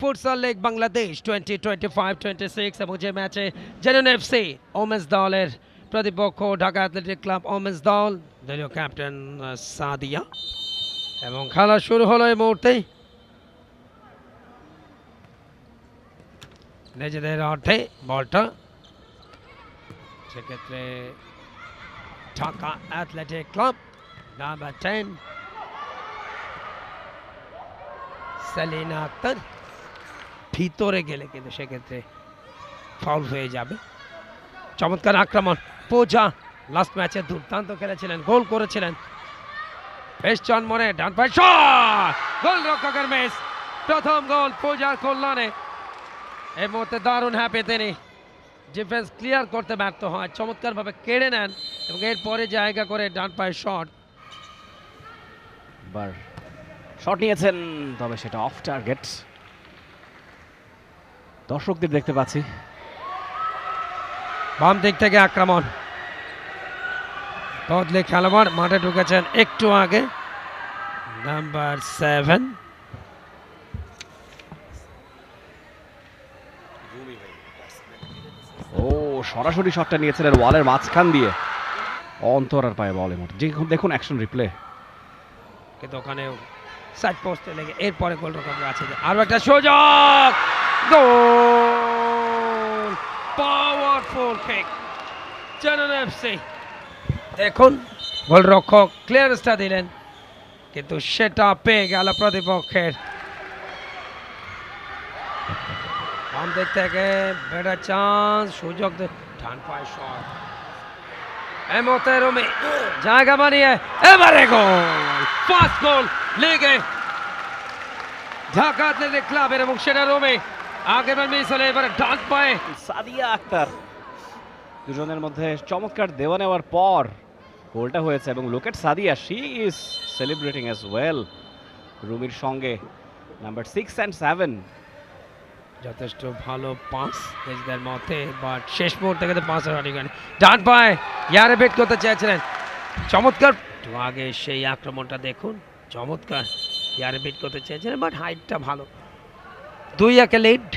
Futsal League Bangladesh 2025-26 এবং যে ম্যাচে জেনুইন এফসি ওমেন্স দলের প্রতিপক্ষ ঢাকা অ্যাথলেটিক ক্লাব ওমেন্স দল, দলীয় ক্যাপ্টেন সাদিয়া, এবং খেলা শুরু হলো এই মুহূর্তেই নিজেদের অর্ধে বলটা, সেক্ষেত্রে Dhaka athletic club number 10 Selina Akhtar ভিতরে গেলে কিন্তু সেক্ষেত্রে ফাউল হয়ে যাবে। চমৎকার আক্রমণ, পূজা লাস্ট ম্যাচে দুর্দান্ত খেলেছিলেন, গোল করেছিলেন, বেশ চনমনে ডান পায়ে শট, গোল রক্ষকের মিস, প্রথম গোল পূজার কল্যাণে। এই মুহূর্তে দারুণ হ্যাপি তিনি, ডিফেন্স ক্লিয়ার করতে ব্যর্থ হয়, চমৎকারভাবে কেড়ে নেন এবং এরপরে জায়গা করে ডান পায়ের শট। বার শট নিয়েছেন, তবে সেটা অফ টার্গেট। দর্শকদের দেখতে পাচ্ছি, বাম দিক থেকে আক্রমণ, বদলে খেলোয়াড় মাঠে ঢুকেছেন একটু আগে, নাম্বার 7 ও সরাসরি শটটা নিয়েছিলেন ওয়ালের মাঝখান দিয়ে, অন্তরার পায়ে বল। দেখুন অ্যাকশন রিপ্লে, কিন্তু ওখানেও সাইড পোস্টে লেগে এরপরে গোল রক্ষকের আছে আরো একটা সুযোগ, গোল, পাওয়ারফুল কিক জেনুইন এফসি। দেখুন গোল রক্ষক ক্লিয়ারেন্সটা দিলেন, কিন্তু সেটা পেয়ে গেল প্রতিপক্ষের। বাম দিক থেকে বেটার চান্স, সুযোগ, ডান পায়ে শট, এই মুহূর্তে রুমি জায়গা বানিয়ে এবারে গোল, ফার্স্ট গোল লিগে ঢাকা অ্যাথলেটিক ক্লাবের, এবং সেটা রুমি আগেবার মিস হলে এবারে ডান পায়ে সাদিয়া আক্তার। দুজনের মধ্যে চমৎকার দেওয়া নেওয়ার পর গোলটা হয়েছে, এবং look at Sadia, she is celebrating as well. রুমির সঙ্গে নাম্বার 6 and 7। যথেষ্ট ভালো পাস নিজেদের মতে, বাট শেষ মুহূর্তে কিন্তু পাসের অধিকারী ডান পায়ে ইয়ারে বেট করতে চেয়েছিলেন, চমৎকার একটু আগে সেই আক্রমণটা দেখুন, চমৎকার ইয়ারে বেট করতে চেয়েছিলেন, বাট হাইটটা ভালো। 2-1 লিড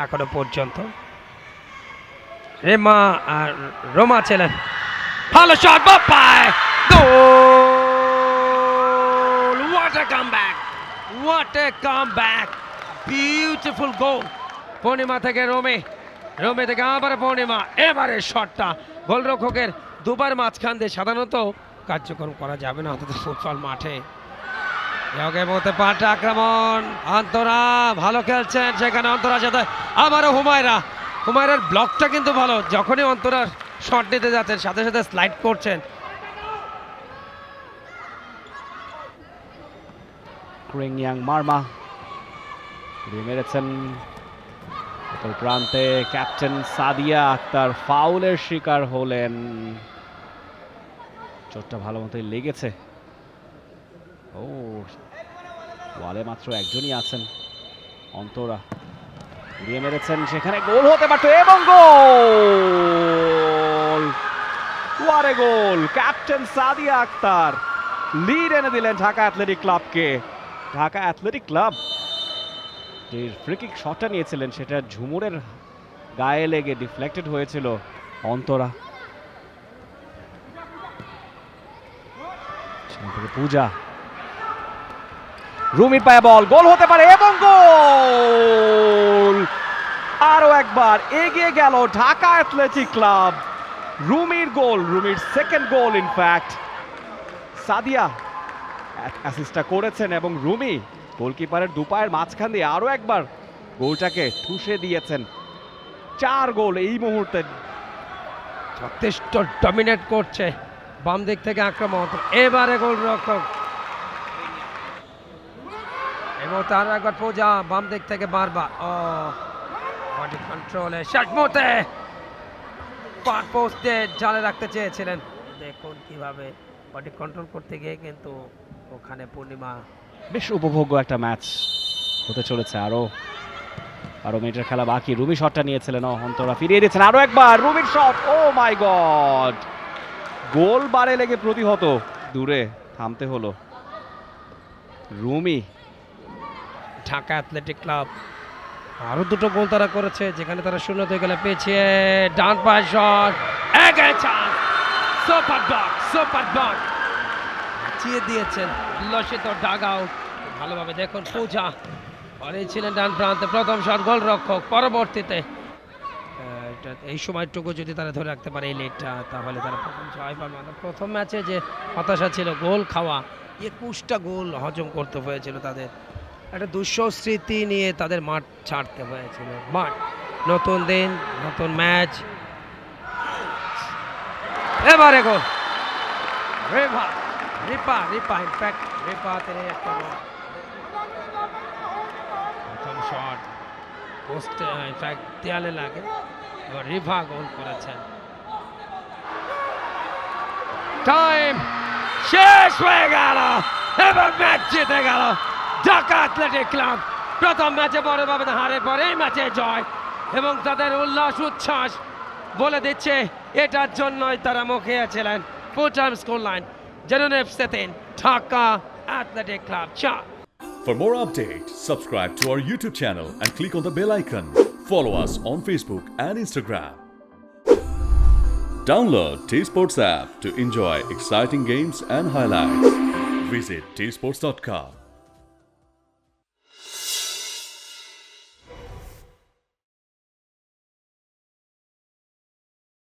এখনো পর্যন্ত। রেমা আর রোমা ছিলেন, ভালো শট, বাপায় goal, what a comeback, what a comeback, beautiful goal. Purnima থেকে রোমে, রোমে থেকে আবার পূর্ণিমা, এবারে শটটা গোলরক্ষকের দুবার মাঝখান দিয়ে সাধারণত কার্যক্রম করা যাবে না অন্তত ফুটবল মাঠে। মধ্যে পাল্টা আক্রমণ, অন্তরা ভালো খেলছেন, সেখানে অন্তরার সাথে আবারও হুমায়রার ব্লকটা কিন্তু ভালো, যখনই অন্তরার শট নিতে যাচ্ছেন সাথে সাথে স্লাইড করছেন। ক্রিংয়াং মারমা দিয়ে মেরেছেন অপর প্রান্তে, ক্যাপ্টেন সাদিয়া আক্তার ফাউলের শিকার হলেন, চোটটা ভালো মতোই লেগেছে। ও ওয়ালে মাত্র একজনই আছেন, অন্তরা দিয়ে মেরেছেন, সেখানে গোল হতে পারত, এবং গোল, ওয়ারে গোল, ক্যাপ্টেন সাদিয়া আক্তার লিড এনে দিলেন ঢাকা অ্যাথলেটিক ক্লাবকে। ঢাকা অ্যাথলেটিক ক্লাব যে ফ্রিকিক শটটা নিয়েছিলেন সেটা ঝুমুরের গায়ে লেগে ডিফ্লেক্টেড হয়েছিল। অন্তরা, পূজা, রুমির পায়ে বল, গোল হতে পারে, এবং গোল, আরো একবার এগিয়ে গেল ঢাকা অ্যাথলেটিক ক্লাব। রুমির গোল, রুমির সেকেন্ড গোল ইনফ্যাক্ট। সাদিয়া অ্যাসিস্টটা করেছেন, এবং রুমি গোলকিপারের দুপায়ের মাঝখান দিয়ে আরো একবার গোলটাকে ঠুসে দিয়েছেন। 4 গোল এই মুহূর্তে, যথেষ্ট ডমিনেট করছে বাম দিক থেকে আক্রমণ, এবারে গোল রক্ষক, এবং তার একবার পূজা বাম দিক থেকে বারবার বডি কন্ট্রোলে শেষ মুহূর্তে পার পোস্টে জালে রাখতে চেয়েছিলেন, দেখুন কিভাবে বডি কন্ট্রোল করতে গিয়ে কিন্তু ওখানে পূর্ণিমা। বেশ উপভোগ্য একটা ম্যাচ হতে চলেছে, আরো মিনিটের খেলা বাকি। রুমি শটটা নিয়েছিলেন, অন্তরা ফিরিয়ে দিয়েছেন, আরো একবার রুমির শট, ও মাই গড, গোল বারে লেগে প্রতিহত, দূরে থামতে হলো। Rumi Dhaka athletic club. আরও দুটো গোল তারা করেছে, যেখানে তারা 0-2 গোলে পেয়েছে। ডান পাশ শট, এগিয়ে চান্স, সুপার ব্লক বাঁচিয়ে দিয়েছেন লসিত ডাগাও। ভালোভাবে দেখুন পূজা ছিলেন ডান প্রান্তে, প্রথম শট গোলরক্ষক। পরবর্তীতে এই সময়টুকু যদি তারা ধরে রাখতে পারে এই লিডটা, তাহলে তারা প্রথম জয় পাবে। প্রথম ম্যাচে যে হতাশা ছিল গোল খাওয়া, 21টা গোল হজম করতে হয়েছিল তাদের, একটা দুঃসহ স্মৃতি নিয়ে তাদের মাঠ ছাড়তে হয়েছিল। বাট নতুন দিন, নতুন ম্যাচ, এবারে গোল রিপা ইনফ্যাক্ট রিপা তিনি একটা গোল। প্রথম শট পোস্টে ইনফ্যাক্ট দেয়ালে লাগে, এবার রিভা গোল করেছেন। টাইম শেষ হয়ে গেল, এবার ম্যাচ জিতে গেল ঢাকা অ্যাথলেটিক ক্লাব। প্রথম ম্যাচে বড় ব্যবধানে হারের পর এই ম্যাচে জয়, এবং তাদের উল্লাস উচ্ছ্বাস বলে দিচ্ছে এটার জন্যই তারা মুখিয়ে ছিলেন। ফুল টাইম স্কোর লাইন জেনুনেফ সেতেন, Dhaka athletic club 4। For more updates, subscribe to our YouTube channel and click on the bell icon. Follow us on Facebook and Instagram. Download T-Sports app to enjoy exciting games and highlights. Visit tsports.com.